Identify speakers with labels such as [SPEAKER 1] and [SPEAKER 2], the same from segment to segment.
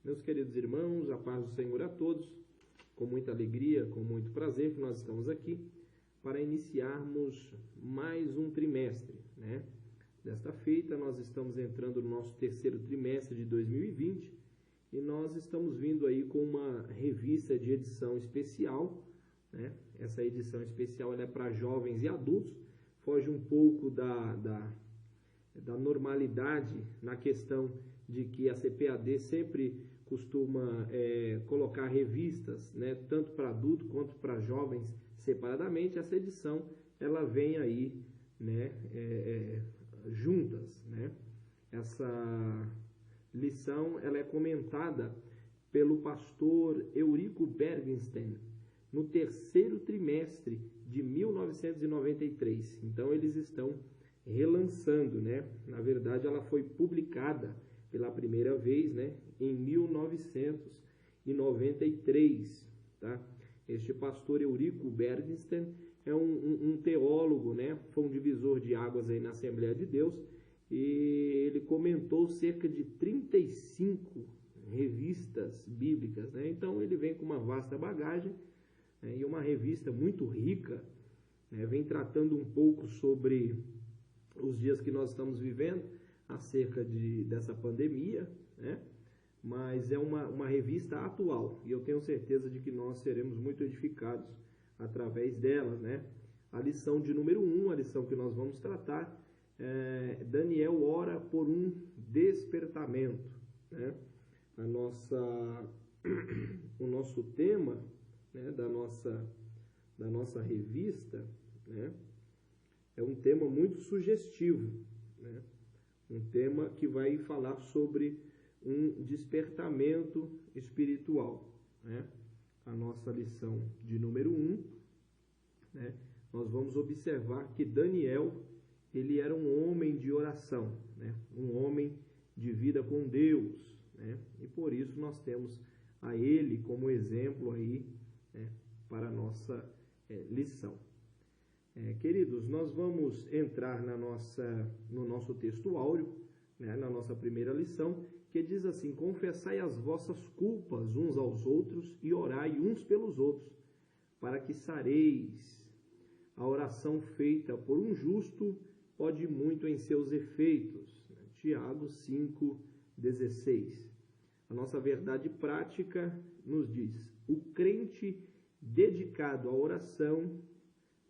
[SPEAKER 1] Meus queridos irmãos, a paz do Senhor a todos, com muita alegria, com muito prazer que nós estamos aqui para iniciarmos mais um trimestre, né? Desta feita, nós estamos entrando no nosso terceiro trimestre de 2020 e nós estamos vindo aí com uma revista de edição especial, né? Essa edição especial ela é para jovens e adultos, foge um pouco da normalidade na questão de que a CPAD sempre costuma colocar revistas, né, tanto para adulto quanto para jovens separadamente. Essa edição ela vem aí, né, juntas, né? Essa lição ela é comentada pelo pastor Eurico Bergenstein no terceiro trimestre de 1993. Então eles estão relançando, né? Na verdade ela foi publicada pela primeira vez, né, em 1993, tá? Este pastor Eurico Bergenstein é um teólogo, né? Foi um divisor de águas aí na Assembleia de Deus, e ele comentou cerca de 35 revistas bíblicas, né? Então ele vem com uma vasta bagagem, né, e uma revista muito rica, né? Vem tratando um pouco sobre os dias que nós estamos vivendo, acerca dessa pandemia, né? Mas é uma revista atual e eu tenho certeza de que nós seremos muito edificados através dela, né? A lição de número 1, a lição que nós vamos tratar, Daniel ora por um despertamento, né? O nosso tema, né, da nossa revista, né, é um tema muito sugestivo, né? Um tema que vai falar sobre um despertamento espiritual, né? A nossa lição de número 1, né? Nós vamos observar que Daniel, ele era um homem de oração, né? Um homem de vida com Deus, né? E por isso nós temos a ele como exemplo aí, né, para a nossa lição. Queridos, nós vamos entrar no nosso texto áureo, né, na nossa primeira lição, que diz assim: confessai as vossas culpas uns aos outros e orai uns pelos outros, para que sareis. A oração feita por um justo pode muito em seus efeitos. Tiago 5,16. A nossa verdade prática nos diz: o crente dedicado à oração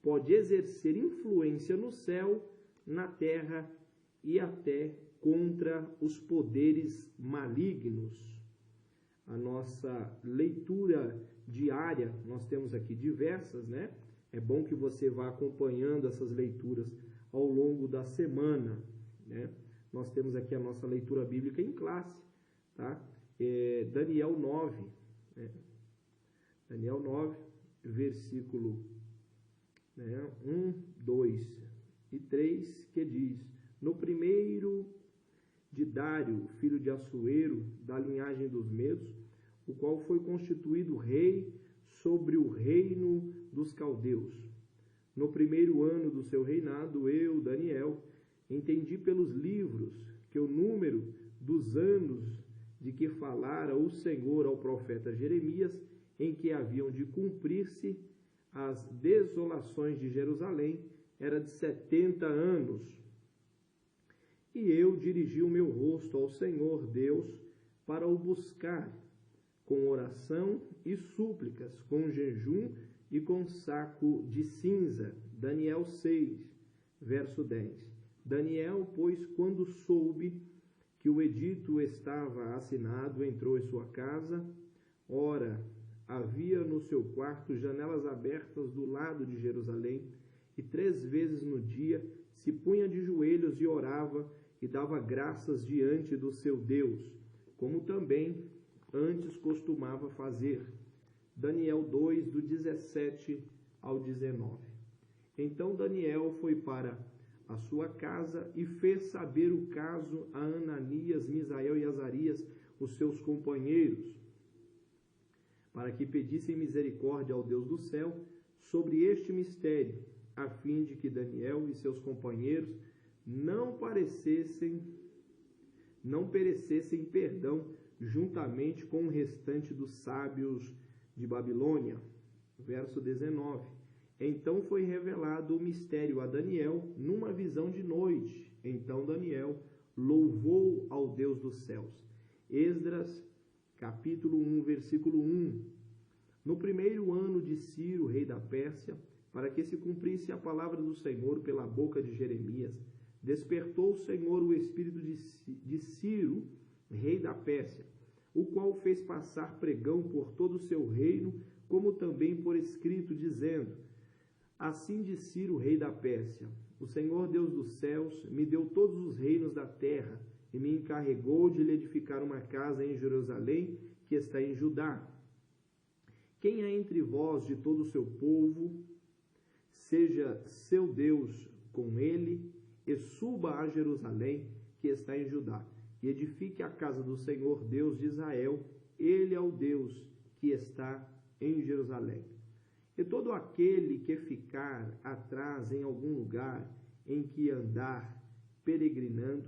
[SPEAKER 1] pode exercer influência no céu, na terra e até contra os poderes malignos. A nossa leitura diária, nós temos aqui diversas, né? É bom que você vá acompanhando essas leituras ao longo da semana, né? Nós temos aqui a nossa leitura bíblica em classe, tá? Daniel 9, né? Daniel 9, versículo 1, 2 e 3, que diz: no primeiro de Dário, filho de Assuero, da linhagem dos Medos, o qual foi constituído rei sobre o reino dos caldeus. No primeiro ano do seu reinado, eu, Daniel, entendi pelos livros que o número dos anos de que falara o Senhor ao profeta Jeremias, em que haviam de cumprir-se as desolações de Jerusalém, era de 70 anos. E eu dirigi o meu rosto ao Senhor Deus para o buscar, com oração e súplicas, com jejum e com saco de cinza. Daniel 6, verso 10. Daniel, pois, quando soube que o edito estava assinado, entrou em sua casa. Ora, havia no seu quarto janelas abertas do lado de Jerusalém, e 3 vezes no dia se punha de joelhos e orava e dava graças diante do seu Deus, como também antes costumava fazer. Daniel 2, do 17 ao 19. Então Daniel foi para a sua casa e fez saber o caso a Ananias, Misael e Azarias, os seus companheiros, para que pedissem misericórdia ao Deus do céu sobre este mistério, a fim de que Daniel e seus companheiros não não perecesse em perdão, juntamente com o restante dos sábios de Babilônia. Verso 19. Então foi revelado o mistério a Daniel numa visão de noite. Então Daniel louvou ao Deus dos céus. Esdras, capítulo 1, versículo 1. No primeiro ano de Ciro, rei da Pérsia, para que se cumprisse a palavra do Senhor pela boca de Jeremias, despertou o Senhor o espírito de Ciro, rei da Pérsia, o qual fez passar pregão por todo o seu reino, como também por escrito, dizendo: Assim diz Ciro, rei da Pérsia: O Senhor Deus dos céus me deu todos os reinos da terra e me encarregou de lhe edificar uma casa em Jerusalém, que está em Judá. Quem há entre vós de todo o seu povo, seja seu Deus com ele, e suba a Jerusalém, que está em Judá, e edifique a casa do Senhor Deus de Israel. Ele é o Deus que está em Jerusalém. E todo aquele que ficar atrás em algum lugar em que andar peregrinando,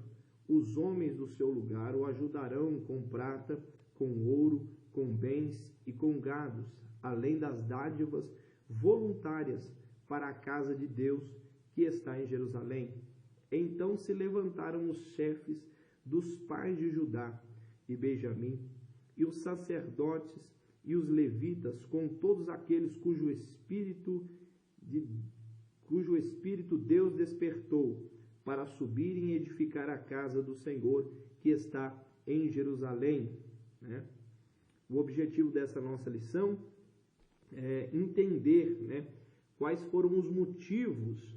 [SPEAKER 1] os homens do seu lugar o ajudarão com prata, com ouro, com bens e com gados, além das dádivas voluntárias para a casa de Deus que está em Jerusalém. Então se levantaram os chefes dos pais de Judá e Benjamim, e os sacerdotes e os levitas, com todos aqueles cujo espírito Deus despertou, para subirem e edificar a casa do Senhor que está em Jerusalém. O objetivo dessa nossa lição é entender, quais foram os motivos,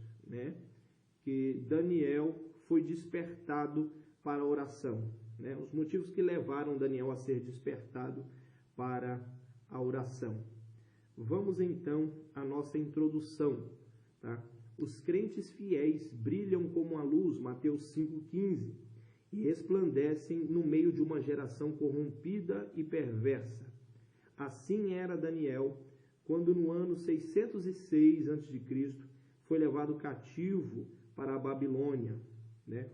[SPEAKER 1] que Daniel foi despertado para a oração, os motivos que levaram Daniel a ser despertado para a oração. Vamos então à nossa introdução, tá? Os crentes fiéis brilham como a luz, Mateus 5,15, e resplandecem no meio de uma geração corrompida e perversa. Assim era Daniel, quando no ano 606 a.C. foi levado cativo para a Babilônia,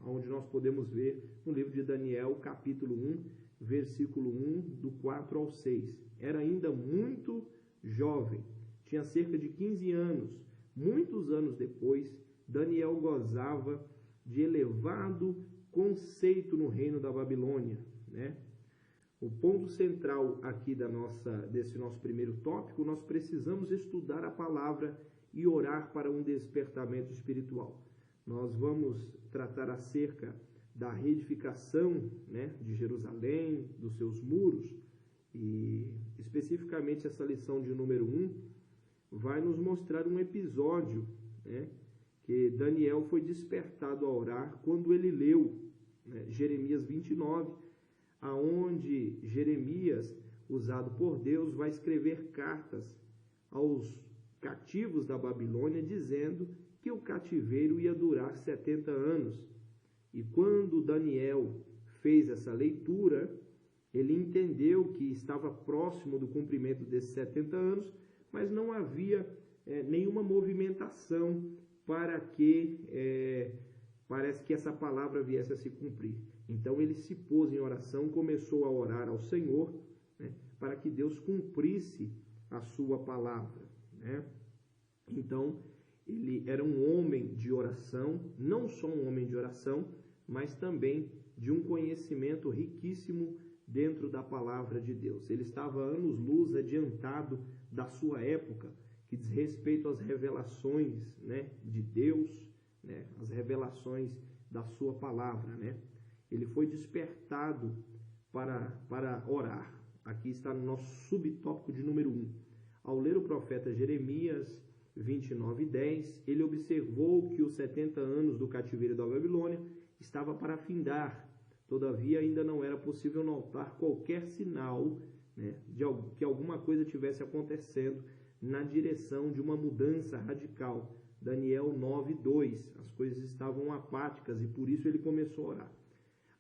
[SPEAKER 1] onde nós podemos ver no livro de Daniel, capítulo 1, versículo 1, do 4 ao 6. Era ainda muito jovem, tinha cerca de 15 anos. Muitos anos depois, Daniel gozava de elevado conceito no reino da Babilônia, O ponto central aqui desse nosso primeiro tópico, nós precisamos estudar a palavra e orar para um despertamento espiritual. Nós vamos tratar acerca da reedificação, de Jerusalém, dos seus muros, e especificamente essa lição de número 1 vai nos mostrar um episódio, que Daniel foi despertado a orar quando ele leu, Jeremias 29, aonde Jeremias, usado por Deus, vai escrever cartas aos cativos da Babilônia, dizendo que o cativeiro ia durar 70 anos. E quando Daniel fez essa leitura, ele entendeu que estava próximo do cumprimento desses 70 anos, mas não havia nenhuma movimentação para que parece que essa palavra viesse a se cumprir. Então ele se pôs em oração, começou a orar ao Senhor, para que Deus cumprisse a sua palavra. Então ele era um homem de oração, não só um homem de oração, mas também de um conhecimento riquíssimo dentro da palavra de Deus. Ele estava anos-luz adiantado da sua época, que diz respeito às revelações, de Deus, as revelações da sua palavra, Ele foi despertado para orar. Aqui está no nosso subtópico de número 1. Ao ler o profeta Jeremias 29:10, ele observou que os 70 anos do cativeiro da Babilônia estava para findar. Todavia, ainda não era possível notar qualquer sinal, de que alguma coisa tivesse acontecendo na direção de uma mudança radical. Daniel 9:2. As coisas estavam apáticas e por isso ele começou a orar.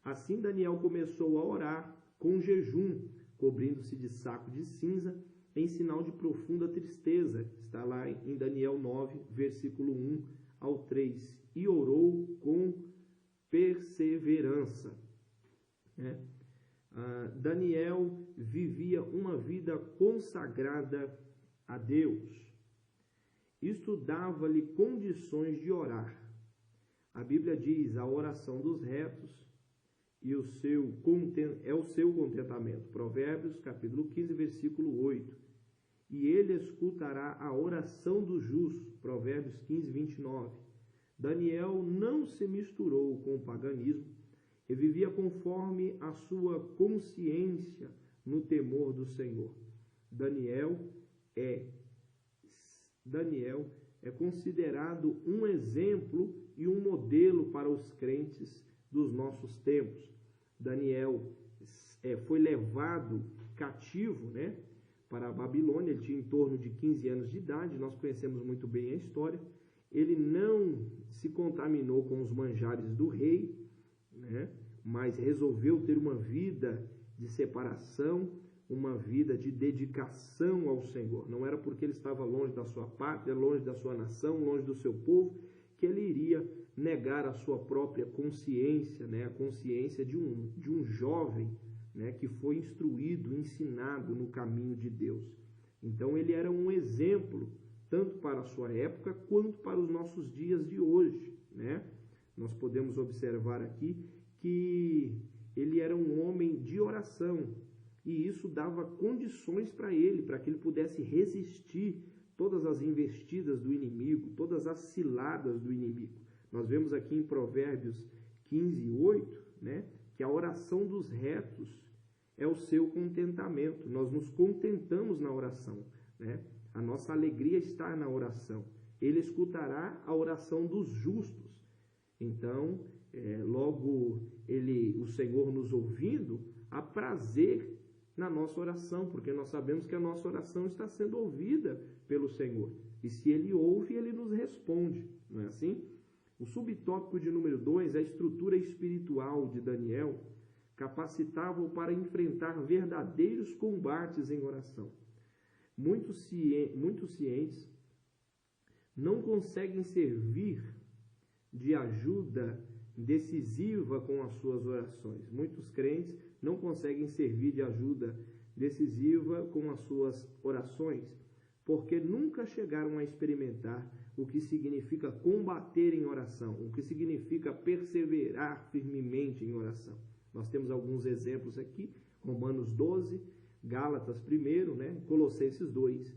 [SPEAKER 1] Assim, Daniel começou a orar com jejum, cobrindo-se de saco de cinza, em sinal de profunda tristeza. Está lá em Daniel 9, versículo 1 ao 3. E orou com perseverança. né? Daniel vivia uma vida consagrada a Deus. Isto dava-lhe condições de orar. A Bíblia diz: a oração dos retos e o seu contentamento. Provérbios, capítulo 15, versículo 8. E ele escutará a oração do justo. Provérbios 15, 29. Daniel não se misturou com o paganismo e vivia conforme a sua consciência no temor do Senhor. Daniel é considerado um exemplo e um modelo para os crentes dos nossos tempos. Daniel foi levado cativo, né, para a Babilônia. Ele tinha em torno de 15 anos de idade, nós conhecemos muito bem a história. Ele não se contaminou com os manjares do rei, né, mas resolveu ter uma vida de separação, uma vida de dedicação ao Senhor. Não era porque ele estava longe da sua pátria, longe da sua nação, longe do seu povo, que ele iria negar a sua própria consciência, né, a consciência de um jovem, né, que foi instruído, ensinado no caminho de Deus. Então ele era um exemplo, tanto para a sua época, quanto para os nossos dias de hoje, né? Nós podemos observar aqui que ele era um homem de oração, e isso dava condições para que ele pudesse resistir todas as investidas do inimigo, todas as ciladas do inimigo. Nós vemos aqui em Provérbios 15, 8, né, que a oração dos retos é o seu contentamento. Nós nos contentamos na oração, né? A nossa alegria está na oração. Ele escutará a oração dos justos. Então, logo o Senhor nos ouvindo, há prazer na nossa oração, porque nós sabemos que a nossa oração está sendo ouvida pelo Senhor. E se Ele ouve, Ele nos responde, não é assim? O subtópico de número 2, a estrutura espiritual de Daniel, capacitava-o para enfrentar verdadeiros combates em oração. Muitos cientes não conseguem servir de ajuda decisiva com as suas orações. Muitos crentes não conseguem servir de ajuda decisiva com as suas orações, porque nunca chegaram a experimentar o que significa combater em oração, o que significa perseverar firmemente em oração. Nós temos alguns exemplos aqui, Romanos 12, Gálatas 1, né? Colossenses 2.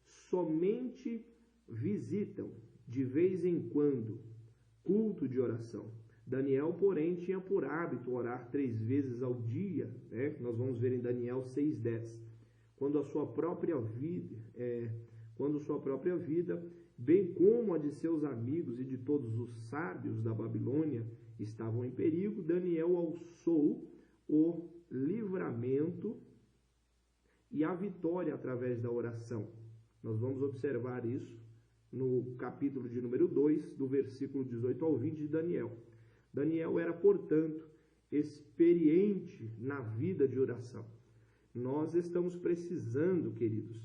[SPEAKER 1] Somente visitam, de vez em quando, culto de oração. Daniel, porém, tinha por hábito orar 3 vezes ao dia, né? Nós vamos ver em Daniel 6:10. Quando sua própria vida, bem como a de seus amigos e de todos os sábios da Babilônia, estavam em perigo, Daniel alçou o livramento e a vitória através da oração. Nós vamos observar isso no capítulo de número 2, do versículo 18 ao 20 de Daniel. Daniel era, portanto, experiente na vida de oração. Nós estamos precisando, queridos,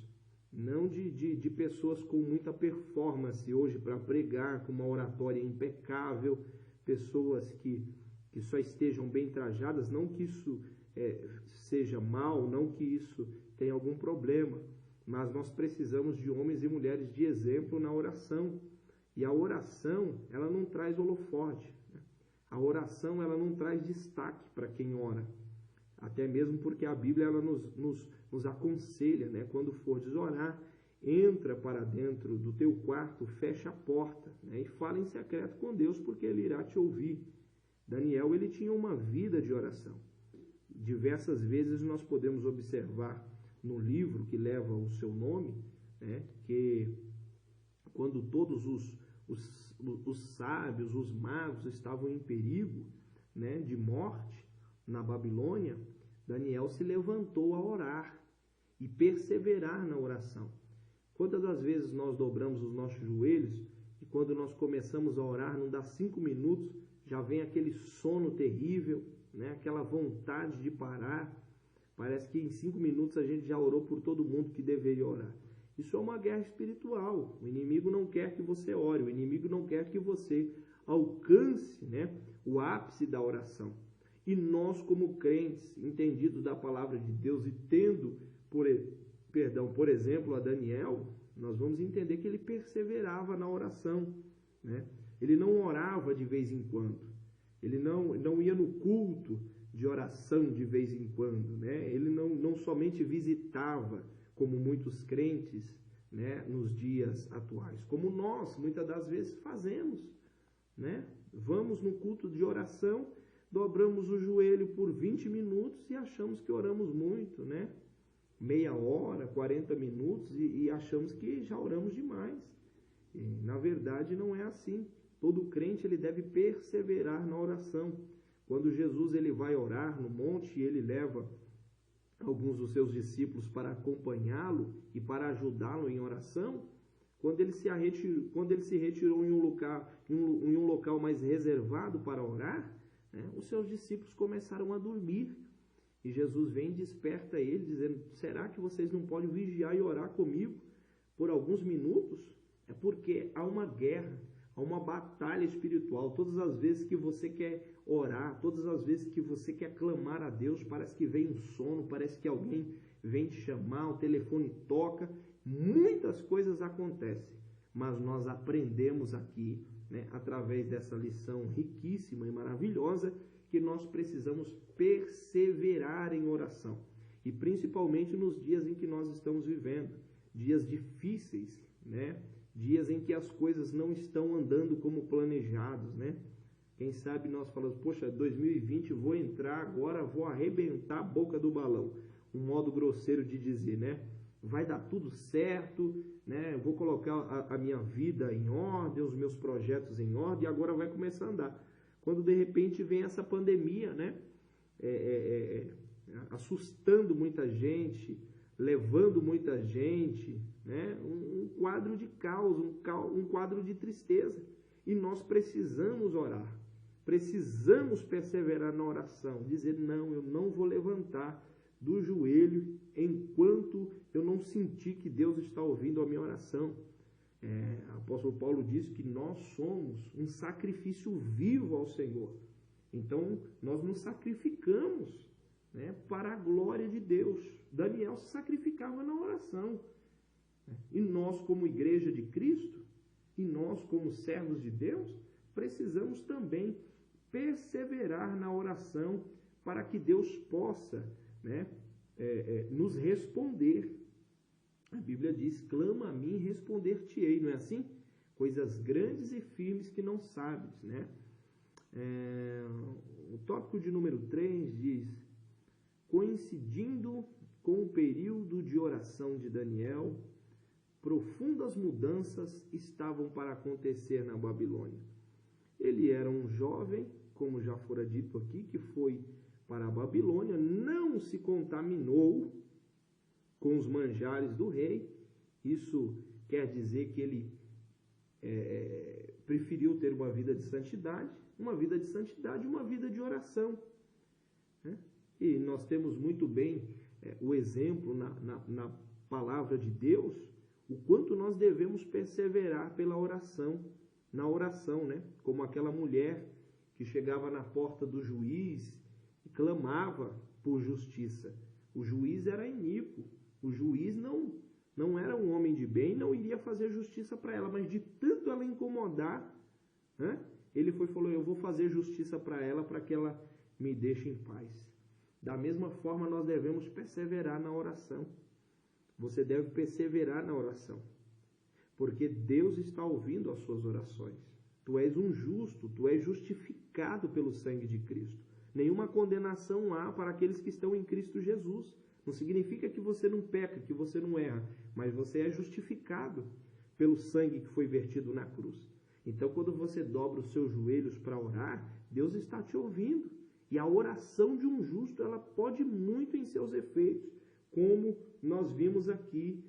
[SPEAKER 1] não de pessoas com muita performance hoje para pregar, com uma oratória impecável, pessoas que só estejam bem trajadas, não que isso seja mal, não que isso tenha algum problema, mas nós precisamos de homens e mulheres de exemplo na oração. E a oração, ela não traz holofote, né? A oração, ela não traz destaque para quem ora, até mesmo porque a Bíblia ela nos aconselha, né? Quando fordes orar, entra para dentro do teu quarto, fecha a porta, né? E fala em secreto com Deus, porque Ele irá te ouvir. Daniel, ele tinha uma vida de oração. Diversas vezes nós podemos observar no livro que leva o seu nome, né, que quando todos os sábios, os magos estavam em perigo, né, de morte na Babilônia, Daniel se levantou a orar e perseverar na oração. Quantas das vezes nós dobramos os nossos joelhos e quando nós começamos a orar, não dá 5 minutos, já vem aquele sono terrível, né, aquela vontade de parar. Parece que em 5 minutos a gente já orou por todo mundo que deveria orar. Isso é uma guerra espiritual. O inimigo não quer que você ore, o inimigo não quer que você alcance, né, o ápice da oração. E nós, como crentes, entendidos da palavra de Deus e tendo, por exemplo, a Daniel, nós vamos entender que ele perseverava na oração, né? Ele não orava de vez em quando, ele não ia no culto de oração de vez em quando, né? Ele não somente visitava, como muitos crentes, né, nos dias atuais, como nós muitas das vezes fazemos, né? Vamos no culto de oração, dobramos o joelho por 20 minutos e achamos que oramos muito, né? Meia hora, 40 minutos e achamos que já oramos demais. E, na verdade, não é assim. Todo crente ele deve perseverar na oração. Quando Jesus ele vai orar no monte, ele leva alguns dos seus discípulos para acompanhá-lo e para ajudá-lo em oração. Quando ele se retirou em um local mais reservado para orar, né, os seus discípulos começaram a dormir. E Jesus vem e desperta ele, dizendo: será que vocês não podem vigiar e orar comigo por alguns minutos? É porque há uma guerra, há uma batalha espiritual. Todas as vezes que você quer orar, todas as vezes que você quer clamar a Deus, parece que vem um sono, parece que alguém vem te chamar, o telefone toca, muitas coisas acontecem. Mas nós aprendemos aqui, né, através dessa lição riquíssima e maravilhosa, que nós precisamos perseverar em oração. E principalmente nos dias em que nós estamos vivendo, dias difíceis, né? Dias em que as coisas não estão andando como planejados, né? Quem sabe nós falamos: poxa, 2020 vou entrar agora, vou arrebentar a boca do balão. Um modo grosseiro de dizer, né? Vai dar tudo certo, né? Vou colocar a minha vida em ordem, os meus projetos em ordem, e agora vai começar a andar. Quando de repente vem essa pandemia, né? Assustando muita gente, levando muita gente, né? Um quadro de caos, um quadro de tristeza. E nós precisamos orar, precisamos perseverar na oração, dizer: não, eu não vou levantar do joelho enquanto eu não sentir que Deus está ouvindo a minha oração. O apóstolo Paulo diz que nós somos um sacrifício vivo ao Senhor. Então, nós nos sacrificamos, né, para a glória de Deus. Daniel se sacrificava na oração. E nós, como igreja de Cristo, e nós, como servos de Deus, precisamos também perseverar na oração para que Deus possa, né, nos responder. A Bíblia diz: clama a mim e responder-te-ei, não é assim? Coisas grandes e firmes que não sabes, né? O tópico de número 3 diz: coincidindo com o período de oração de Daniel, profundas mudanças estavam para acontecer na Babilônia. Ele era um jovem, como já fora dito aqui, que foi para a Babilônia, não se contaminou com os manjares do rei. Isso quer dizer que ele preferiu ter uma vida de santidade, uma vida de oração, né? E nós temos muito bem o exemplo na palavra de Deus, o quanto nós devemos perseverar pela oração, na oração, né? Como aquela mulher que chegava na porta do juiz e clamava por justiça. O juiz era iníquo, o juiz não era um homem de bem, não iria fazer justiça para ela, mas de tanto ela incomodar, né? Ele falou: eu vou fazer justiça para ela, para que ela me deixe em paz. Da mesma forma, nós devemos perseverar na oração. Você deve perseverar na oração, porque Deus está ouvindo as suas orações. Tu és um justo, tu és justificado pelo sangue de Cristo. Nenhuma condenação há para aqueles que estão em Cristo Jesus. Não significa que você não peca, que você não erra, mas você é justificado pelo sangue que foi vertido na cruz. Então, quando você dobra os seus joelhos para orar, Deus está te ouvindo. E a oração de um justo, ela pode muito em seus efeitos, como nós vimos aqui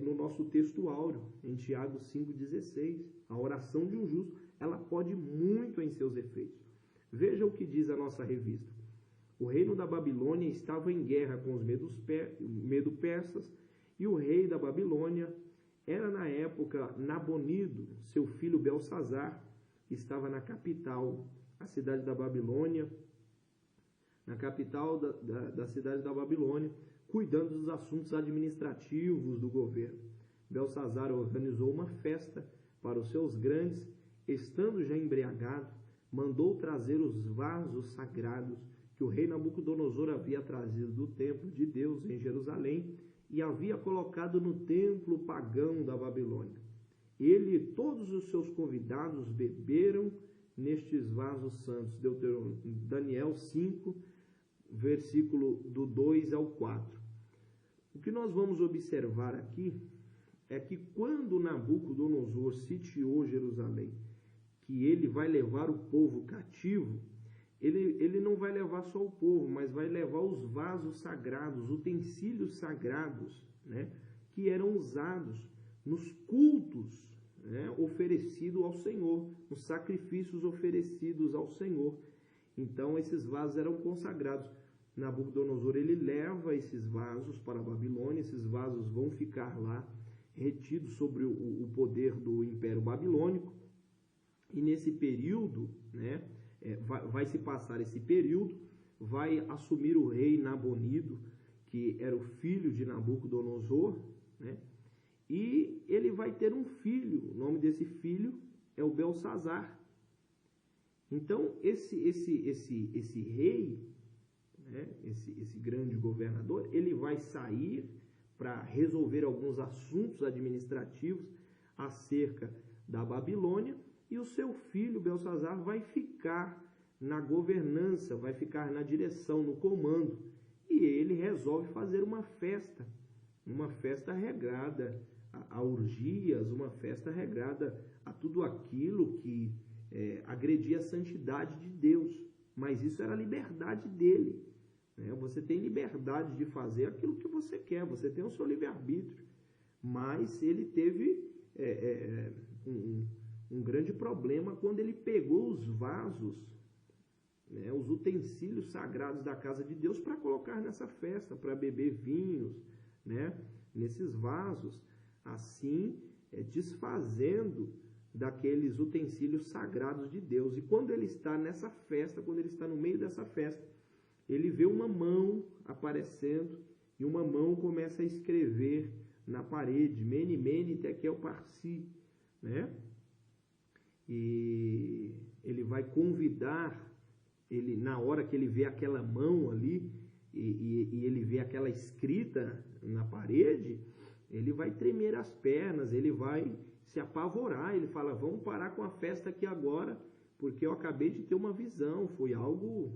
[SPEAKER 1] no nosso texto áureo, em Tiago 5,16. A oração de um justo, ela pode muito em seus efeitos. Veja o que diz a nossa revista. O reino da Babilônia estava em guerra com os medo-persas, e o rei da Babilônia era na época Nabonido, seu filho Belsazar, que estava na capital, a cidade da Babilônia. na capital da cidade da Babilônia, cuidando dos assuntos administrativos do governo. Belsazar organizou uma festa para os seus grandes, estando já embriagado, mandou trazer os vasos sagrados que o rei Nabucodonosor havia trazido do templo de Deus em Jerusalém e havia colocado no templo pagão da Babilônia. Ele e todos os seus convidados beberam nestes vasos santos. Daniel 5, versículo do 2 ao 4. O que nós vamos observar aqui é que quando Nabucodonosor sitiou Jerusalém, que ele vai levar o povo cativo, ele não vai levar só o povo, mas vai levar os vasos sagrados, utensílios sagrados, né, que eram usados nos cultos, né, oferecidos ao Senhor, nos sacrifícios oferecidos ao Senhor. Então esses vasos eram consagrados. Nabucodonosor ele leva esses vasos para a Babilônia, esses vasos vão ficar lá retidos sobre o poder do Império Babilônico, e nesse período, né, vai se passar esse período, vai assumir o rei Nabonido, que era o filho de Nabucodonosor, né, e ele vai ter um filho, o nome desse filho é o Belsazar. Então esse rei, né, esse grande governador, ele vai sair para resolver alguns assuntos administrativos acerca da Babilônia, e o seu filho Belsazar vai ficar na governança, vai ficar na direção, no comando, e ele resolve fazer uma festa regrada a orgias, uma festa regrada a tudo aquilo que agredia a santidade de Deus. Mas isso era a liberdade dele, né? Você tem liberdade de fazer aquilo que você quer, você tem o seu livre-arbítrio. Mas ele teve um grande problema quando ele pegou os vasos, né, os utensílios sagrados da casa de Deus para colocar nessa festa, para beber vinhos, né, nesses vasos, assim desfazendo daqueles utensílios sagrados de Deus. E quando ele está nessa festa, quando ele está no meio dessa festa, ele vê uma mão aparecendo e uma mão começa a escrever na parede, Mene, Mene, Tekel, Parsi, né? E ele vai convidar, ele, na hora que ele vê aquela mão ali, e ele vê aquela escrita na parede, ele vai tremer as pernas, ele vai se apavorar, ele fala, vamos parar com a festa aqui agora, porque eu acabei de ter uma visão, foi algo,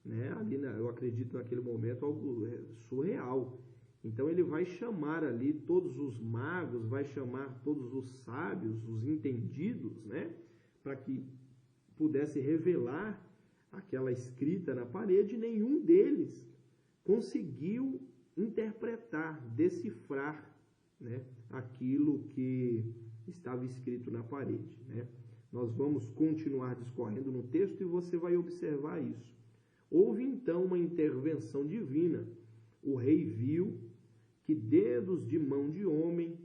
[SPEAKER 1] né, ali eu acredito naquele momento, algo surreal. Então ele vai chamar ali todos os magos, vai chamar todos os sábios, os entendidos, né, para que pudesse revelar aquela escrita na parede. Nenhum deles conseguiu interpretar, decifrar, né, aquilo que estava escrito na parede, né? Nós vamos continuar discorrendo no texto e você vai observar isso. Houve então uma intervenção divina. O rei viu que dedos de mão de homem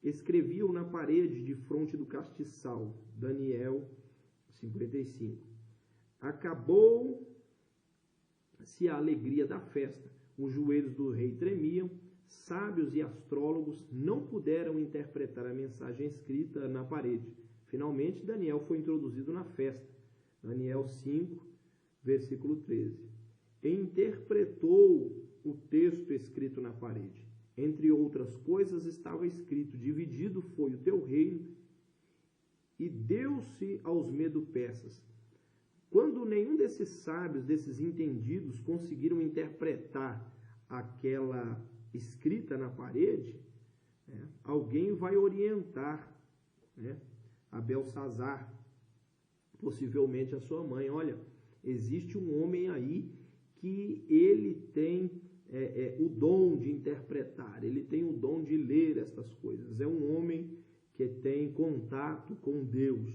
[SPEAKER 1] escreviam na parede de fronte do castiçal. Daniel 55. Acabou-se a alegria da festa. Os joelhos do rei tremiam. Sábios e astrólogos não puderam interpretar a mensagem escrita na parede. Finalmente, Daniel foi introduzido na festa. Daniel 5, versículo 13. E interpretou o texto escrito na parede. Entre outras coisas estava escrito, dividido foi o teu reino e deu-se aos medo-persas. Quando nenhum desses sábios, desses entendidos, conseguiram interpretar aquela escrita na parede, né, alguém vai orientar, né, a Belsazar, possivelmente a sua mãe. Olha, existe um homem aí que ele tem o dom de interpretar, ele tem o dom de ler estas coisas, é um homem que tem contato com Deus.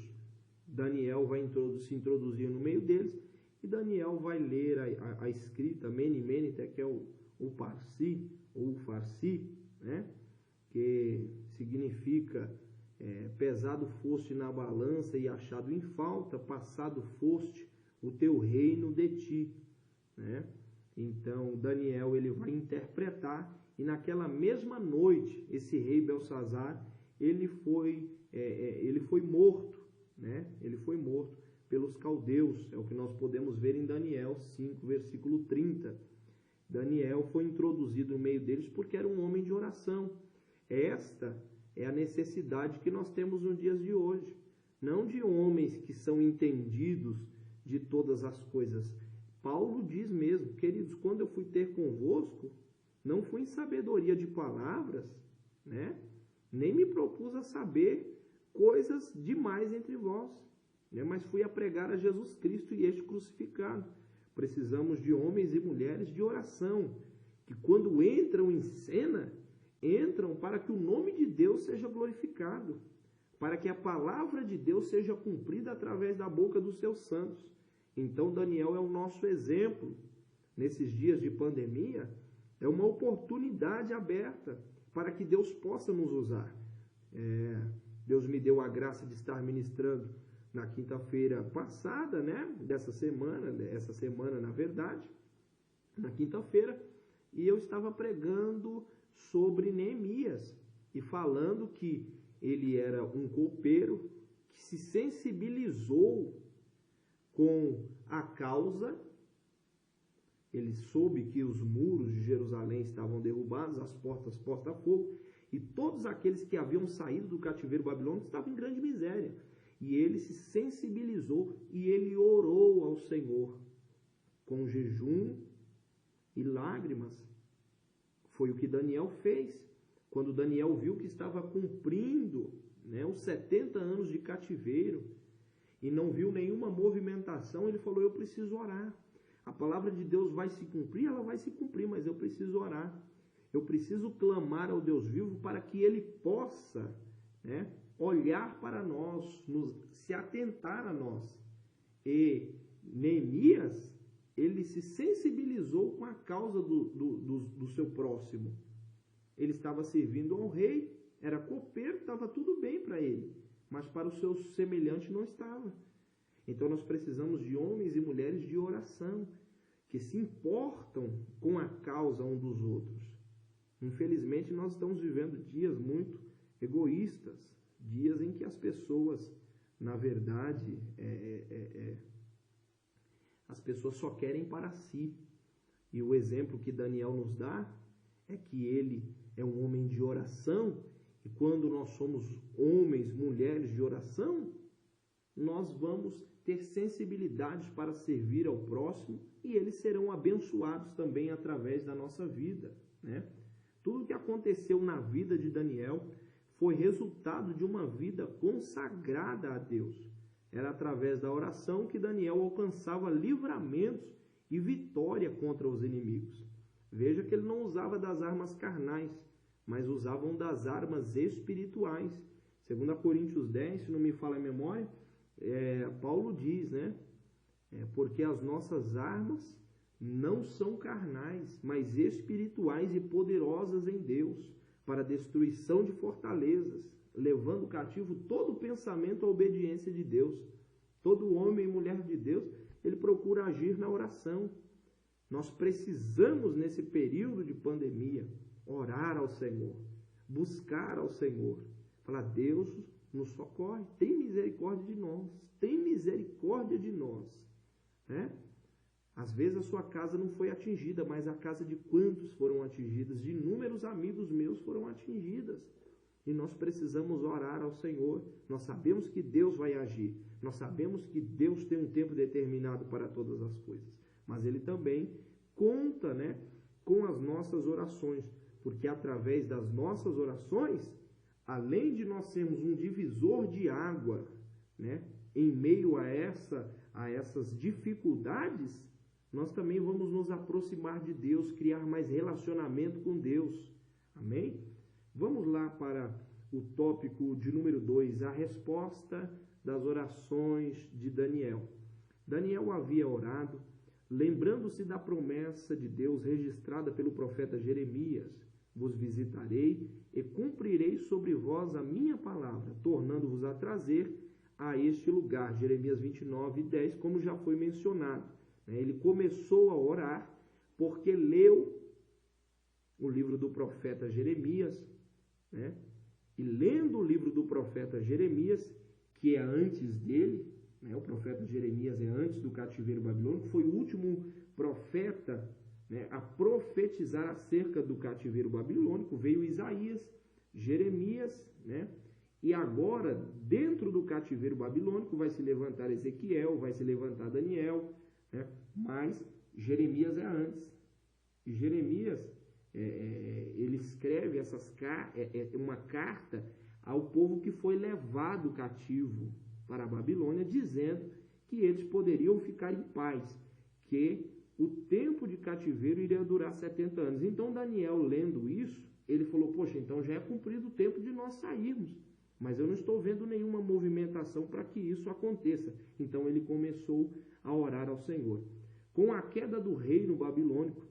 [SPEAKER 1] Daniel vai se introduzir no meio deles, e Daniel vai ler a escrita, Mene, Mene, Tekel, o Parsi, ou o Farsi, né, que significa pesado foste na balança e achado em falta, passado foste o teu reino de ti. né? Então, Daniel ele vai interpretar, e naquela mesma noite, esse rei Belsazar, ele foi morto, né? Ele foi morto pelos caldeus, é o que nós podemos ver em Daniel 5, versículo 30. Daniel foi introduzido no meio deles porque era um homem de oração. Esta é a necessidade que nós temos nos dias de hoje, não de homens que são entendidos de todas as coisas. Paulo diz mesmo, queridos, quando eu fui ter convosco, não fui em sabedoria de palavras, né? Nem me propus a saber coisas demais entre vós, né? Mas fui a pregar a Jesus Cristo e este crucificado. Precisamos de homens e mulheres de oração, que quando entram em cena, entram para que o nome de Deus seja glorificado, para que a palavra de Deus seja cumprida através da boca dos seus santos. Então Daniel é o nosso exemplo. Nesses dias de pandemia, é uma oportunidade aberta para que Deus possa nos usar. Deus me deu a graça de estar ministrando na quinta-feira passada, né? Essa semana, na verdade, na quinta-feira, e eu estava pregando sobre Neemias e falando que ele era um copeiro que se sensibilizou com a causa. Ele soube que os muros de Jerusalém estavam derrubados, as portas postas a fogo, e todos aqueles que haviam saído do cativeiro babilônico estavam em grande miséria. E ele se sensibilizou e ele orou ao Senhor com jejum e lágrimas. Foi o que Daniel fez. Quando Daniel viu que estava cumprindo, né, os 70 anos de cativeiro e não viu nenhuma movimentação, ele falou, eu preciso orar. A palavra de Deus vai se cumprir, ela vai se cumprir, mas eu preciso orar. Eu preciso clamar ao Deus vivo para que Ele possa, né, olhar para nós, se atentar a nós. E Neemias, ele se sensibilizou com a causa do seu próximo. Ele estava servindo ao rei, era copeiro, estava tudo bem para ele, mas para o seu semelhante não estava. Então nós precisamos de homens e mulheres de oração, que se importam com a causa um dos outros. Infelizmente nós estamos vivendo dias muito egoístas, dias em que as pessoas, na verdade, as pessoas só querem para si. E o exemplo que Daniel nos dá é que ele é um homem de oração, e quando nós somos homens, mulheres de oração, nós vamos ter sensibilidade para servir ao próximo, e eles serão abençoados também através da nossa vida, né? Tudo que aconteceu na vida de Daniel foi resultado de uma vida consagrada a Deus. Era através da oração que Daniel alcançava livramentos e vitória contra os inimigos. Veja que ele não usava das armas carnais, mas usavam das armas espirituais. 2 Coríntios 10, se não me falha a memória, Paulo diz, né? Porque as nossas armas não são carnais, mas espirituais e poderosas em Deus, para a destruição de fortalezas, levando cativo todo pensamento à obediência de Deus. Todo homem e mulher de Deus, ele procura agir na oração. Nós precisamos, nesse período de pandemia, orar ao Senhor, buscar ao Senhor, falar, Deus nos socorre, tem misericórdia de nós, tem misericórdia de nós, né? Às vezes a sua casa não foi atingida, mas a casa de quantos foram atingidas? De inúmeros amigos meus foram atingidas. E nós precisamos orar ao Senhor. Nós sabemos que Deus vai agir. Nós sabemos que Deus tem um tempo determinado para todas as coisas. Mas Ele também conta, né, com as nossas orações. Porque através das nossas orações, além de nós sermos um divisor de água, né, em meio a essas dificuldades, nós também vamos nos aproximar de Deus, criar mais relacionamento com Deus. Amém? Vamos lá para o tópico de número 2, a resposta das orações de Daniel. Daniel havia orado, lembrando-se da promessa de Deus registrada pelo profeta Jeremias: vos visitarei e cumprirei sobre vós a minha palavra, tornando-vos a trazer a este lugar. Jeremias 29, 10, como já foi mencionado. né? Ele começou a orar porque leu o livro do profeta Jeremias, né? E lendo o livro do profeta Jeremias, que é antes dele, né? O profeta Jeremias é antes do cativeiro babilônico, foi o último profeta, né, a profetizar acerca do cativeiro babilônico. Veio Isaías, Jeremias, né? E agora, dentro do cativeiro babilônico, vai se levantar Ezequiel, vai se levantar Daniel, né? Mas Jeremias é antes. E Jeremias, ele escreve uma carta ao povo que foi levado cativo para a Babilônia, dizendo que eles poderiam ficar em paz, que o tempo de cativeiro iria durar 70 anos. Então Daniel, lendo isso, ele falou, poxa, então já é cumprido o tempo de nós sairmos, mas eu não estou vendo nenhuma movimentação para que isso aconteça. Então ele começou a orar ao Senhor. Com a queda do reino babilônico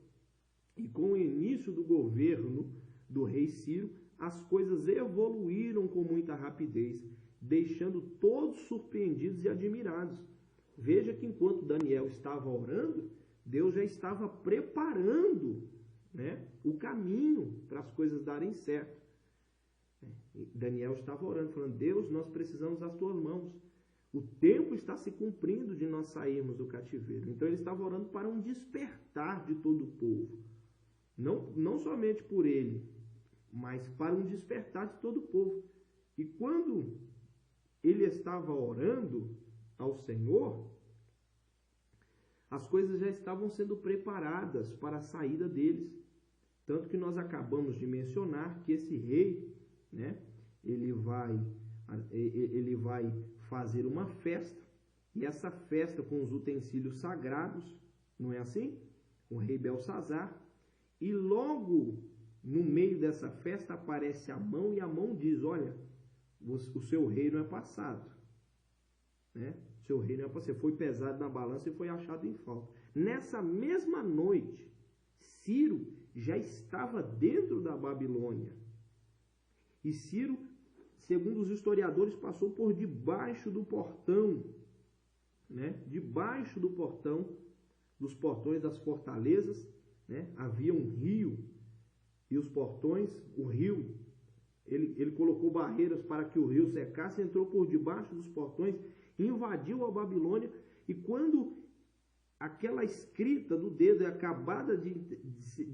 [SPEAKER 1] e com o início do governo do rei Ciro, as coisas evoluíram com muita rapidez, deixando todos surpreendidos e admirados. Veja que enquanto Daniel estava orando, Deus já estava preparando, né, o caminho para as coisas darem certo. Daniel estava orando, falando, Deus, nós precisamos das tuas mãos. O tempo está se cumprindo de nós sairmos do cativeiro. Então ele estava orando para um despertar de todo o povo. Não somente por ele, mas para um despertar de todo o povo. E quando ele estava orando ao Senhor, as coisas já estavam sendo preparadas para a saída deles. Tanto que nós acabamos de mencionar que esse rei, né, ele vai fazer uma festa, e essa festa com os utensílios sagrados, não é assim? O rei Belsazar, e logo no meio dessa festa aparece a mão, e a mão diz, olha, o seu reino é passado, né? O seu reino é passado, você foi pesado na balança e foi achado em falta. Nessa mesma noite, Ciro já estava dentro da Babilônia, e Ciro, segundo os historiadores, passou por debaixo do portão, né? Debaixo do portão, dos portões das fortalezas, né? Havia um rio, e os portões, o rio, ele colocou barreiras para que o rio secasse, entrou por debaixo dos portões, invadiu a Babilônia, e quando aquela escrita do dedo é acabada de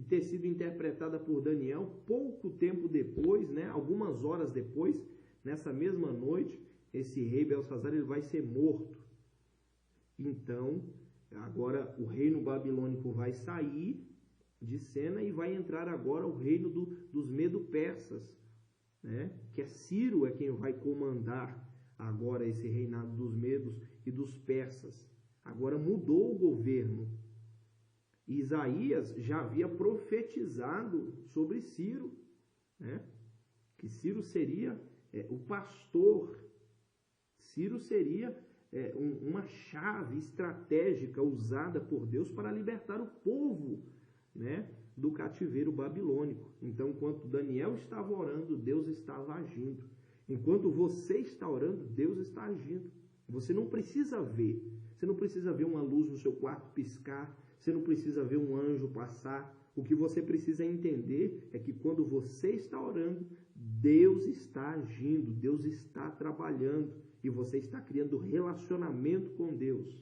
[SPEAKER 1] ter sido interpretada por Daniel, pouco tempo depois, né, algumas horas depois, nessa mesma noite, esse rei Belsazar, ele vai ser morto. Então, agora o reino babilônico vai sair de cena e vai entrar agora o reino dos medo-persas, né, que é Ciro é quem vai comandar agora esse reinado dos medos e dos persas. Agora mudou o governo. Isaías já havia profetizado sobre Ciro, né? Que Ciro seria o pastor. Ciro seria uma chave estratégica usada por Deus para libertar o povo, né, do cativeiro babilônico. Então, enquanto Daniel estava orando, Deus estava agindo. Enquanto você está orando, Deus está agindo. Você não precisa ver. Você não precisa ver uma luz no seu quarto piscar. Você não precisa ver um anjo passar. O que você precisa entender é que quando você está orando, Deus está agindo, Deus está trabalhando. E você está criando relacionamento com Deus.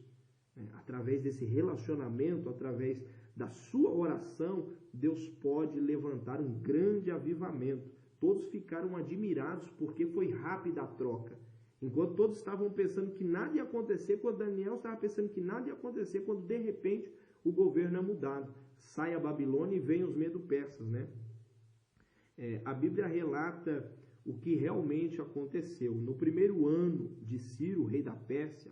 [SPEAKER 1] Através desse relacionamento, através da sua oração, Deus pode levantar um grande avivamento. Todos ficaram admirados porque foi rápida a troca. Enquanto todos estavam pensando que nada ia acontecer, quando Daniel estava pensando que nada ia acontecer, quando de repente o governo é mudado. Sai a Babilônia e vem os medo-persas, né? A Bíblia relata o que realmente aconteceu. No primeiro ano de Ciro, rei da Pérsia,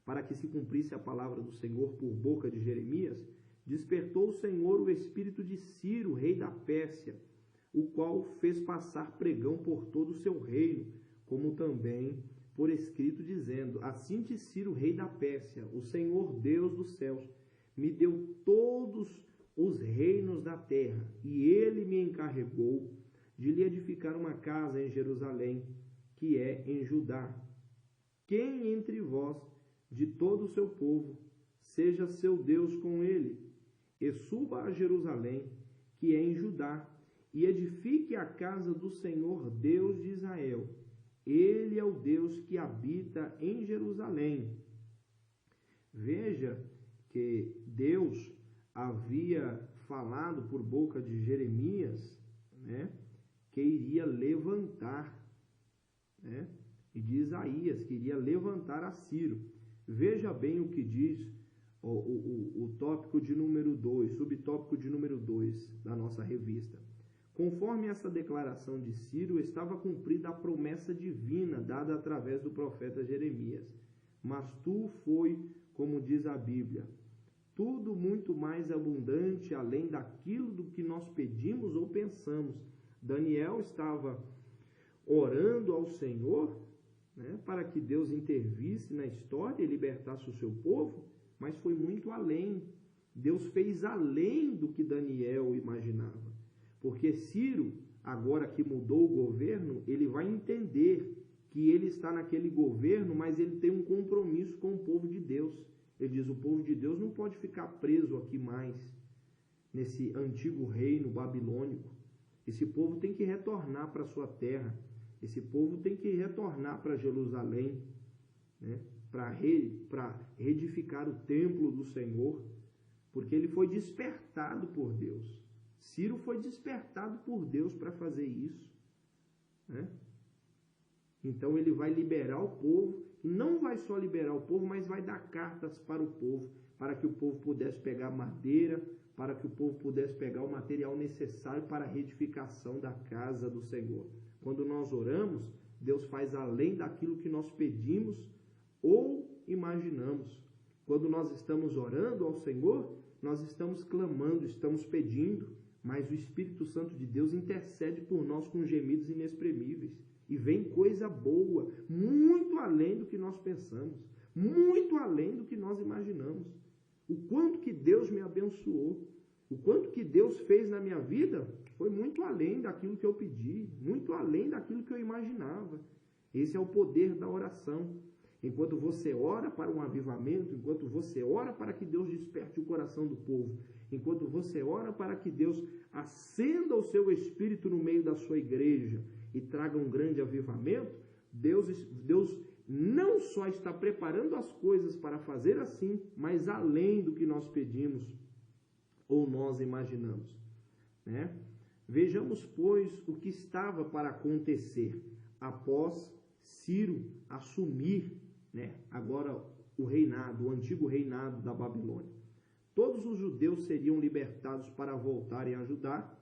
[SPEAKER 1] para que se cumprisse a palavra do Senhor por boca de Jeremias, despertou o Senhor o espírito de Ciro, rei da Pérsia, o qual fez passar pregão por todo o seu reino, como também por escrito, dizendo, assim diz Ciro, rei da Pérsia, o Senhor Deus dos céus, me deu todos os reinos da terra, e ele me encarregou de lhe edificar uma casa em Jerusalém, que é em Judá. Quem entre vós, de todo o seu povo, seja seu Deus com ele, e suba a Jerusalém, que é em Judá, e edifique a casa do Senhor Deus de Israel. Ele é o Deus que habita em Jerusalém. Veja que Deus havia falado por boca de Jeremias, né, que iria levantar, né, e de Isaías, que iria levantar a Ciro. Veja bem o que diz o tópico de número 2, subtópico de número 2 da nossa revista. Conforme essa declaração de Ciro, estava cumprida a promessa divina dada através do profeta Jeremias. Mas tu foi, como diz a Bíblia, tudo muito mais abundante além daquilo do que nós pedimos ou pensamos. Daniel estava orando ao Senhor, né, para que Deus intervisse na história e libertasse o seu povo, mas foi muito além. Deus fez além do que Daniel imaginava. Porque Ciro, agora que mudou o governo, ele vai entender que ele está naquele governo, mas ele tem um compromisso com o povo de Deus. Ele diz, o povo de Deus não pode ficar preso aqui mais, nesse antigo reino babilônico. Esse povo tem que retornar para a sua terra. Esse povo tem que retornar para Jerusalém, né, para reedificar o templo do Senhor, porque ele foi despertado por Deus. Ciro foi despertado por Deus para fazer isso, né? Então ele vai liberar o povo, e não vai só liberar o povo, mas vai dar cartas para o povo, para que o povo pudesse pegar madeira, para que o povo pudesse pegar o material necessário para a reedificação da casa do Senhor. Quando nós oramos, Deus faz além daquilo que nós pedimos ou imaginamos. Quando nós estamos orando ao Senhor, nós estamos clamando, estamos pedindo, mas o Espírito Santo de Deus intercede por nós com gemidos inexprimíveis. E vem coisa boa, muito além do que nós pensamos, muito além do que nós imaginamos. O quanto que Deus me abençoou, o quanto que Deus fez na minha vida, foi muito além daquilo que eu pedi, muito além daquilo que eu imaginava. Esse é o poder da oração. Enquanto você ora para um avivamento, enquanto você ora para que Deus desperte o coração do povo, enquanto você ora para que Deus acenda o seu espírito no meio da sua igreja e traga um grande avivamento, Deus não só está preparando as coisas para fazer assim, mas além do que nós pedimos ou nós imaginamos, né? Vejamos, pois, o que estava para acontecer após Ciro assumir, né, agora o reinado, o antigo reinado da Babilônia. Todos os judeus seriam libertados para voltarem a Judá,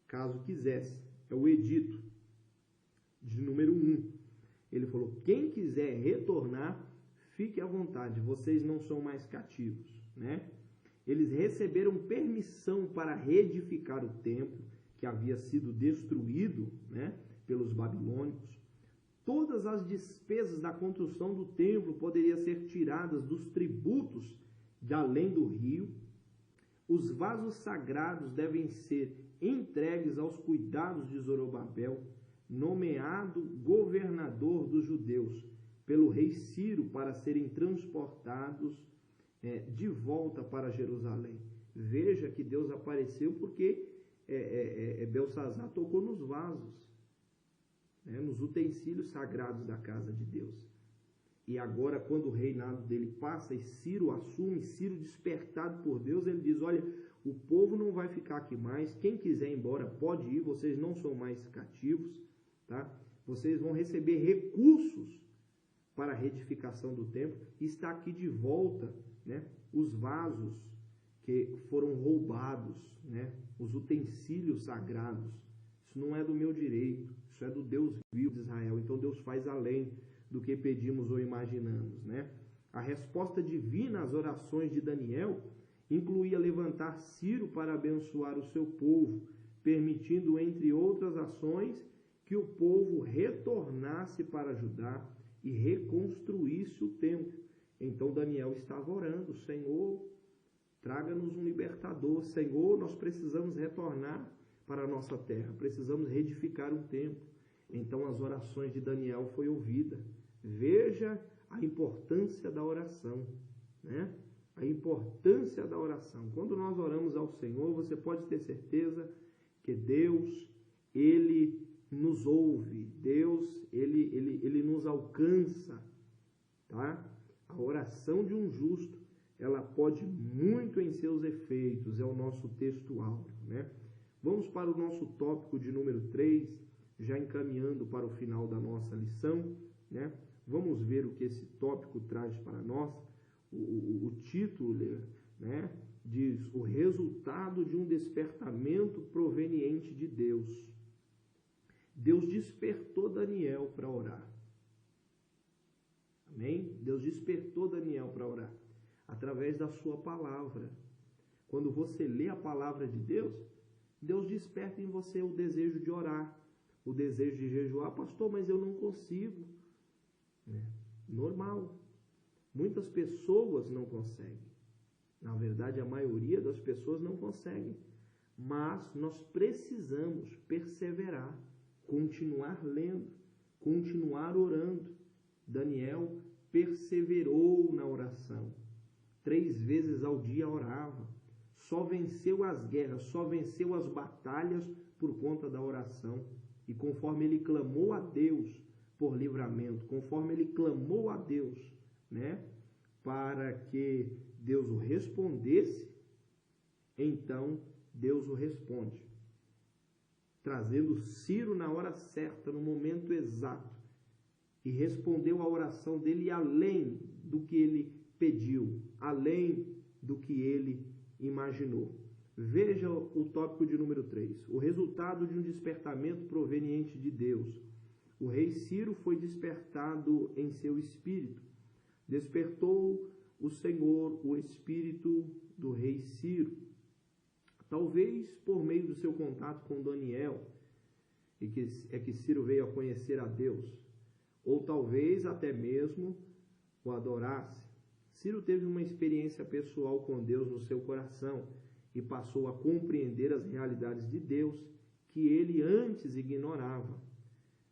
[SPEAKER 1] caso quisessem. É o edito de número 1. Ele falou, quem quiser retornar, fique à vontade, vocês não são mais cativos, né? Eles receberam permissão para reedificar o templo, que havia sido destruído, né, pelos babilônicos. Todas as despesas da construção do templo poderiam ser tiradas dos tributos de além do rio. Os vasos sagrados devem ser entregues aos cuidados de Zorobabel, nomeado governador dos judeus, pelo rei Ciro, para serem transportados de volta para Jerusalém. Veja que Deus apareceu porque Belsassar tocou nos vasos, né, nos utensílios sagrados da casa de Deus. E agora, quando o reinado dele passa e Ciro assume, Ciro despertado por Deus, ele diz, olha, o povo não vai ficar aqui mais, quem quiser ir embora pode ir, vocês não são mais cativos, tá? Vocês vão receber recursos para a reedificação do templo, e está aqui de volta, né, os vasos que foram roubados, né, os utensílios sagrados. Isso não é do meu direito, isso é do Deus vivo de Israel. Então Deus faz além do que pedimos ou imaginamos, né? A resposta divina às orações de Daniel incluía levantar Ciro para abençoar o seu povo, permitindo, entre outras ações, que o povo retornasse para Judá e reconstruísse o templo. Então Daniel estava orando, Senhor, traga-nos um libertador, Senhor, nós precisamos retornar para a nossa terra, precisamos reedificar um templo. Então as orações de Daniel foi ouvida. Veja a importância da oração, né? a importância da oração. Quando nós oramos ao Senhor, você pode ter certeza que Deus, Ele nos ouve, Deus, Ele nos alcança, tá? A oração de um justo, ela pode muito em seus efeitos, é o nosso texto áureo, né? Vamos para o nosso tópico de número 3, já encaminhando para o final da nossa lição, né? Vamos ver o que esse tópico traz para nós. O título, né, diz: o resultado de um despertamento proveniente de Deus. Deus despertou Daniel para orar. Amém? Deus despertou Daniel para orar através da sua palavra. Quando você lê a palavra de Deus, Deus desperta em você o desejo de orar, o desejo de jejuar. Pastor, mas eu não consigo. Normal. Muitas pessoas não conseguem. Na verdade, a maioria das pessoas não conseguem. Mas nós precisamos perseverar, continuar lendo, continuar orando. Daniel perseverou na oração. 3 vezes ao dia orava. Só venceu as guerras, só venceu as batalhas por conta da oração. E conforme ele clamou a Deus por livramento, conforme ele clamou a Deus, né, para que Deus o respondesse, então Deus o responde, trazendo Ciro na hora certa, no momento exato, e respondeu a oração dele além do que ele pediu, além do que ele imaginou. Veja o tópico de número 3, o resultado de um despertamento proveniente de Deus. O rei Ciro foi despertado em seu espírito. Despertou o Senhor o espírito do rei Ciro. Talvez por meio do seu contato com Daniel, que Ciro veio a conhecer a Deus. Ou talvez até mesmo o adorasse. Ciro teve uma experiência pessoal com Deus no seu coração e passou a compreender as realidades de Deus que ele antes ignorava.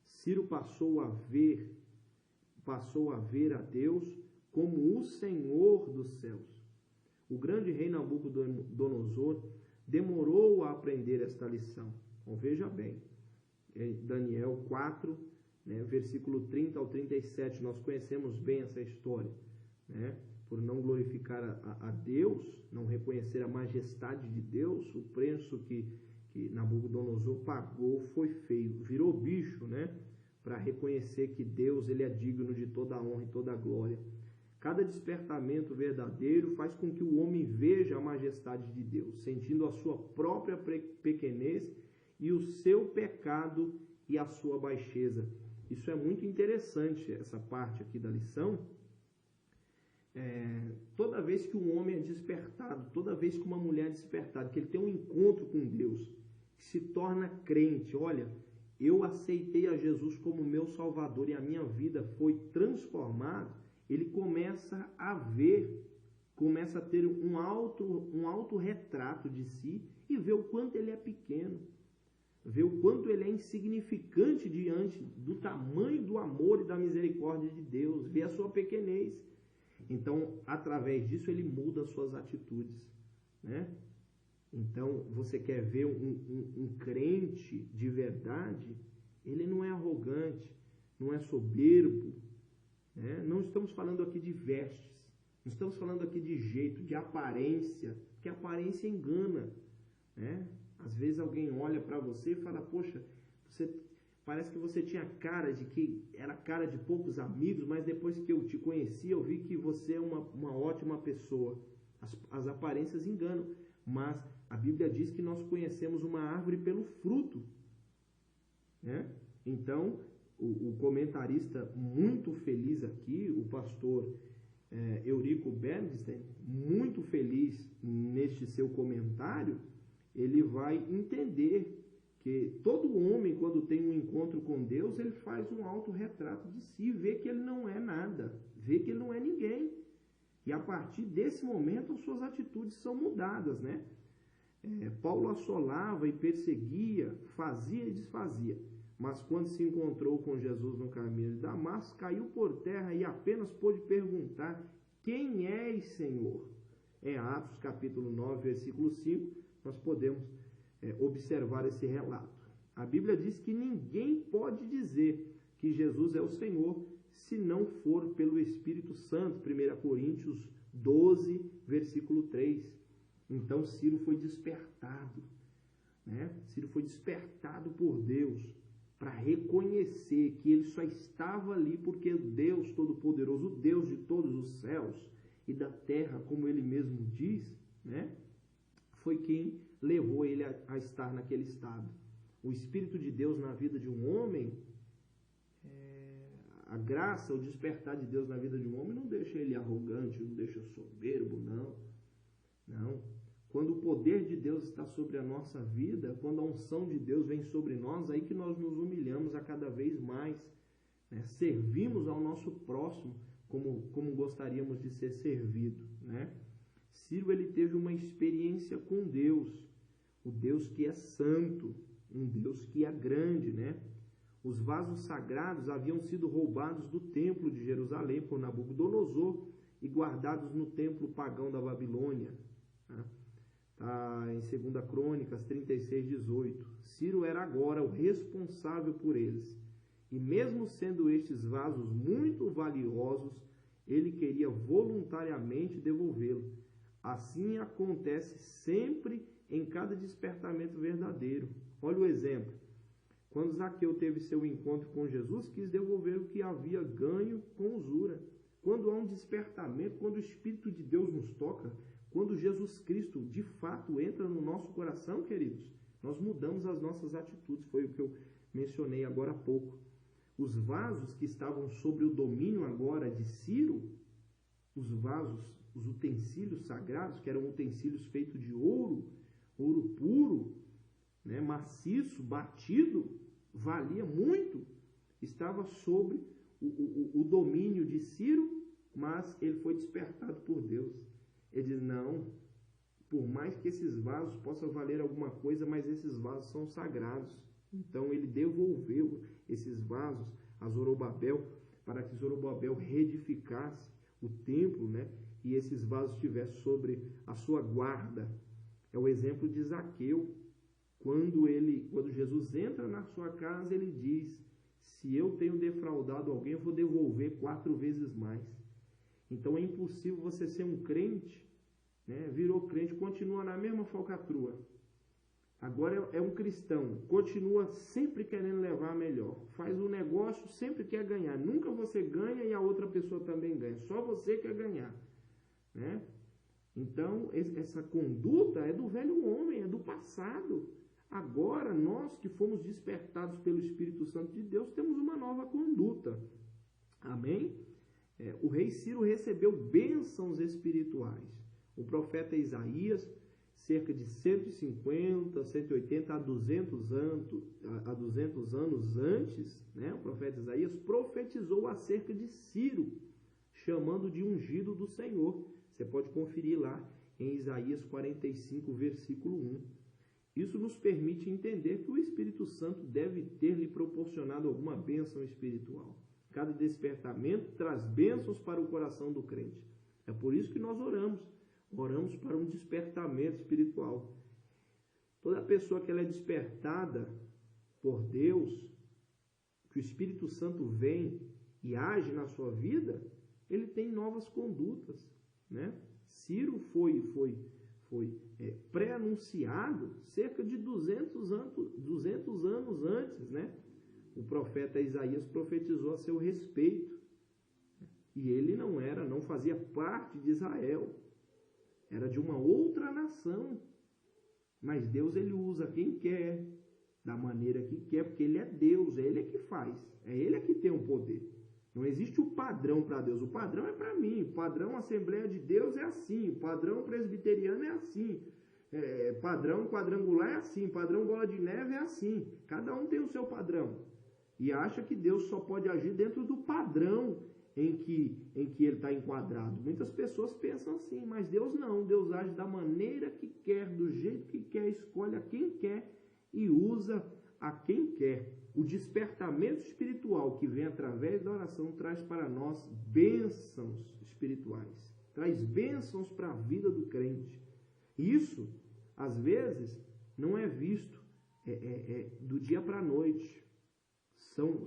[SPEAKER 1] Ciro passou a ver a Deus como o Senhor dos céus. O grande rei Nabucodonosor demorou a aprender esta lição. Então, veja bem, Daniel 4, né, versículo 30 ao 37, nós conhecemos bem essa história, né? Por não glorificar a Deus, não reconhecer a majestade de Deus, o preço que Nabucodonosor pagou foi feio, virou bicho, né? Para reconhecer que Deus, ele é digno de toda a honra e toda a glória. Cada despertamento verdadeiro faz com que o homem veja a majestade de Deus, sentindo a sua própria pequenez e o seu pecado e a sua baixeza. Isso é muito interessante, essa parte aqui da lição. Toda vez que um homem é despertado, toda vez que uma mulher é despertada, que ele tem um encontro com Deus, que se torna crente, olha, eu aceitei a Jesus como meu Salvador e a minha vida foi transformada, ele começa a ver, começa a ter um autorretrato de si e ver o quanto ele é pequeno, ver o quanto ele é insignificante diante do tamanho do amor e da misericórdia de Deus, ver a sua pequenez. Então, através disso, ele muda as suas atitudes, né? Então, você quer ver um crente de verdade, ele não é arrogante, não é soberbo, né? Não estamos falando aqui de vestes, não estamos falando aqui de jeito, de aparência, porque a aparência engana, né? Às vezes alguém olha para você e fala, poxa, parece que você tinha cara de que era cara de poucos amigos, mas depois que eu te conheci, eu vi que você é uma ótima pessoa. As aparências enganam, mas a Bíblia diz que nós conhecemos uma árvore pelo fruto, né? Então, o comentarista muito feliz aqui, o pastor Eurico Bernstein, muito feliz neste seu comentário, ele vai entender que todo homem, quando tem um encontro com Deus, ele faz um autorretrato de si, vê que ele não é nada, vê que ele não é ninguém. E a partir desse momento, as suas atitudes são mudadas, né? Paulo assolava e perseguia, fazia e desfazia. Mas quando se encontrou com Jesus no caminho de Damasco, caiu por terra e apenas pôde perguntar, quem és, Senhor? em Atos capítulo 9, versículo 5, nós podemos observar esse relato. A Bíblia diz que ninguém pode dizer que Jesus é o Senhor se não for pelo Espírito Santo. 1 Coríntios 12, versículo 3. Então Ciro foi despertado, né? Ciro foi despertado por Deus para reconhecer que ele só estava ali porque o Deus Todo-Poderoso, o Deus de todos os céus e da terra, como ele mesmo diz, né? Foi quem levou ele a estar naquele estado. O Espírito de Deus na vida de um homem, a graça, o despertar de Deus na vida de um homem não deixa ele arrogante, não deixa soberbo, não. Não. Quando o poder de Deus está sobre a nossa vida, quando a unção de Deus vem sobre nós, aí que nós nos humilhamos a cada vez mais, né? Servimos ao nosso próximo como gostaríamos de ser servido, né? Ciro, ele teve uma experiência com Deus, o Deus que é santo, um Deus que é grande, né? Os vasos sagrados haviam sido roubados do templo de Jerusalém por Nabucodonosor e guardados no templo pagão da Babilônia, né? Está em 2 Crônicas 36, 18. Ciro era agora o responsável por eles. E mesmo sendo estes vasos muito valiosos, ele queria voluntariamente devolvê-lo. Assim acontece sempre em cada despertamento verdadeiro. Olha o exemplo. Quando Zaqueu teve seu encontro com Jesus, quis devolver o que havia ganho com usura. Quando há um despertamento, quando o Espírito de Deus nos toca, quando Jesus Cristo de fato entra no nosso coração, queridos, nós mudamos as nossas atitudes. Foi o que eu mencionei agora há pouco. Os vasos que estavam sob o domínio agora de Ciro, os vasos, os utensílios sagrados, que eram utensílios feitos de ouro, ouro puro, né, maciço, batido, valia muito, estava sob o domínio de Ciro, mas ele foi despertado por Deus. Ele diz, não, por mais que esses vasos possam valer alguma coisa, mas esses vasos são sagrados. Então ele devolveu esses vasos a Zorobabel, para que Zorobabel reedificasse o templo, né? E esses vasos estivessem sobre a sua guarda. É o exemplo de Zaqueu. Quando Jesus entra na sua casa, ele diz, se eu tenho defraudado alguém, eu vou devolver 4 vezes mais. Então é impossível você ser um crente, né? Virou crente, continua na mesma falcatrua. Agora é um cristão, continua sempre querendo levar a melhor. Faz um negócio, sempre quer ganhar. Nunca você ganha e a outra pessoa também ganha. Só você quer ganhar, né? Então, essa conduta é do velho homem, é do passado. Agora, nós que fomos despertados pelo Espírito Santo de Deus, temos uma nova conduta. Amém? O rei Ciro recebeu bênçãos espirituais. O profeta Isaías, cerca de 150, 180 a 200 anos antes, né, o profeta Isaías profetizou acerca de Ciro, chamando de ungido do Senhor. Você pode conferir lá em Isaías 45, versículo 1. Isso nos permite entender que o Espírito Santo deve ter lhe proporcionado alguma bênção espiritual. Cada despertamento traz bênçãos para o coração do crente. É por isso que nós oramos para um despertamento espiritual. Toda pessoa que ela é despertada por Deus, que o Espírito Santo vem e age na sua vida, ele tem novas condutas, né? Ciro foi pré-anunciado cerca de 200 anos antes, né? O profeta Isaías profetizou a seu respeito. E ele não fazia parte de Israel. Era de uma outra nação. Mas Deus, ele usa quem quer, da maneira que quer, porque ele é Deus, é ele que faz. É ele que tem o poder. Não existe o padrão para Deus. O padrão é para mim. O padrão Assembleia de Deus é assim. O padrão presbiteriano é assim. Padrão quadrangular é assim. Padrão bola de neve é assim. Cada um tem o seu padrão. E acha que Deus só pode agir dentro do padrão em que ele está enquadrado. Muitas pessoas pensam assim, mas Deus não. Deus age da maneira que quer, do jeito que quer, escolhe a quem quer e usa a quem quer. O despertamento espiritual que vem através da oração traz para nós bênçãos espirituais. traz bênçãos para a vida do crente. Isso, às vezes, não é visto do dia para a noite.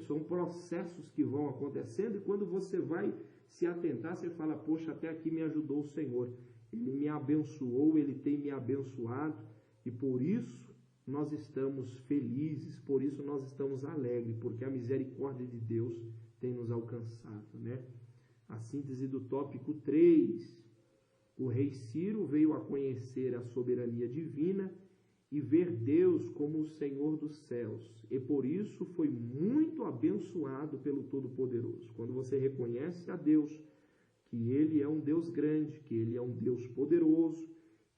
[SPEAKER 1] São processos que vão acontecendo e quando você vai se atentar, você fala, poxa, até aqui me ajudou o Senhor. Ele me abençoou, Ele tem me abençoado e por isso nós estamos felizes, por isso nós estamos alegres, porque a misericórdia de Deus tem nos alcançado, né? A síntese do tópico 3. O rei Ciro veio a conhecer a soberania divina e ver Deus como o Senhor dos céus, e por isso foi muito abençoado pelo Todo-Poderoso. Quando você reconhece a Deus, que Ele é um Deus grande, que Ele é um Deus poderoso,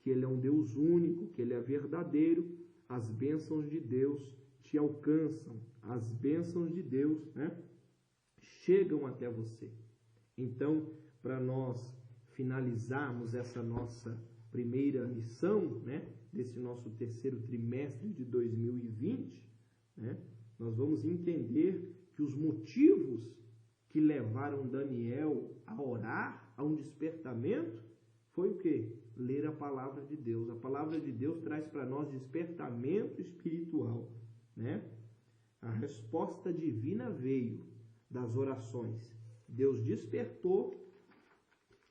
[SPEAKER 1] que Ele é um Deus único, que Ele é verdadeiro, as bênçãos de Deus te alcançam, as bênçãos de Deus, né, chegam até você. Então, para nós finalizarmos essa nossa primeira lição, né, desse nosso terceiro trimestre de 2020, né, nós vamos entender que os motivos que levaram Daniel a orar, a um despertamento, foi o quê? Ler a palavra de Deus. A palavra de Deus traz para nós despertamento espiritual, né? A resposta divina veio das orações. Deus despertou,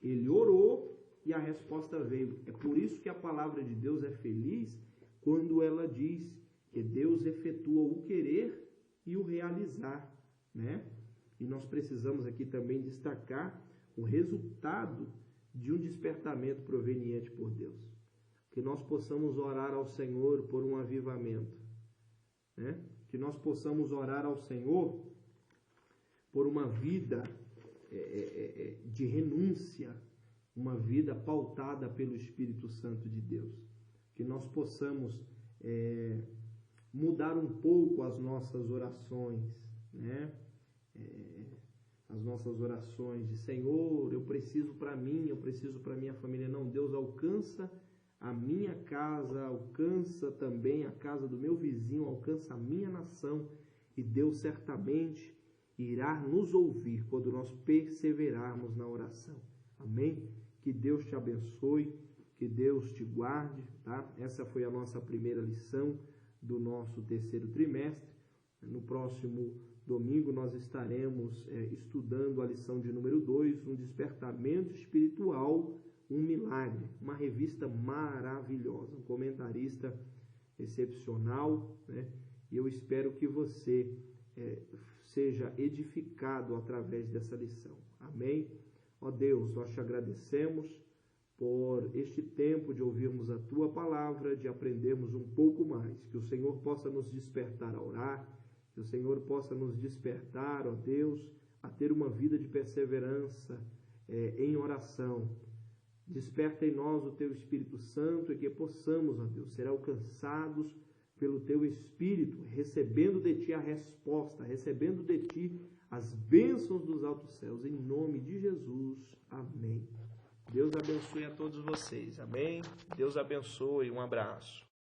[SPEAKER 1] ele orou e a resposta veio. É por isso que a palavra de Deus é feliz quando ela diz que Deus efetua o querer e o realizar, né? E nós precisamos aqui também destacar o resultado de um despertamento proveniente por Deus. Que nós possamos orar ao Senhor por um avivamento, né? Que nós possamos orar ao Senhor por uma vida de renúncia, uma vida pautada pelo Espírito Santo de Deus. Que nós possamos mudar um pouco as nossas orações, né? As nossas orações de Senhor, eu preciso para mim, eu preciso para minha família. Não, Deus alcança a minha casa, alcança também a casa do meu vizinho, alcança a minha nação e Deus certamente irá nos ouvir quando nós perseverarmos na oração. Amém? Que Deus te abençoe, que Deus te guarde, tá? Essa foi a nossa primeira lição do nosso terceiro trimestre. No próximo domingo nós estaremos estudando a lição de número 2, um despertamento espiritual, um milagre, uma revista maravilhosa, um comentarista excepcional, né? E eu espero que você seja edificado através dessa lição. Amém? Ó Deus, nós te agradecemos por este tempo de ouvirmos a Tua palavra, de aprendermos um pouco mais, que o Senhor possa nos despertar a orar, que o Senhor possa nos despertar, ó Deus, a ter uma vida de perseverança em oração. Desperta em nós o Teu Espírito Santo e que possamos, ó Deus, ser alcançados pelo Teu Espírito, recebendo de Ti a resposta, recebendo de Ti as bênçãos dos altos céus. Em nome de Jesus. Amém. Deus abençoe a todos vocês. Amém. Deus abençoe. Um abraço.